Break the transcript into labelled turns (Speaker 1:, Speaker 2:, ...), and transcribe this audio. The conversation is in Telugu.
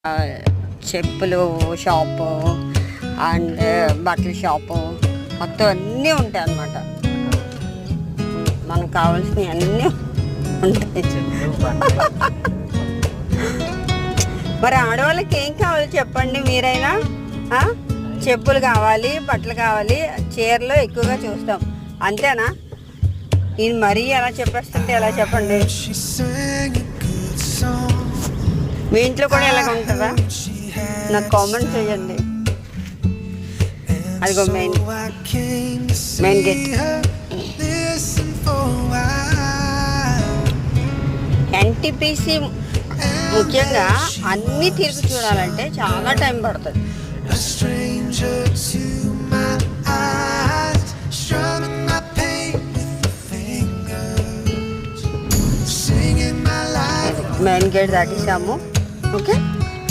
Speaker 1: చెప్పులు షాపు అండ్ బట్టల షాపు మొత్తం అన్నీ ఉంటాయి అన్నమాట. మనకు కావాల్సినవి అన్నీ ఉంటాయి. మరి ఆడవాళ్ళకి ఏం కావాలి చెప్పండి మీరైనా? చెప్పులు కావాలి, బట్టలు కావాలి, చీరలు ఎక్కువగా చూస్తాం, అంతేనా? నేను మరీ ఎలా చెప్పేస్తుంటే ఎలా చెప్పండి? మీ ఇంట్లో కూడా ఎలాగ ఉంటుందా? నాకు కామెంట్ చేయండి. అదిగో మెయిన్ గేట్. ఎన్టీపీసీ ముఖ్యంగా అన్నీ తిరిగి చూడాలంటే చాలా టైం పడుతుంది. మెయిన్ గేట్ దాటేసాము. ఓకే.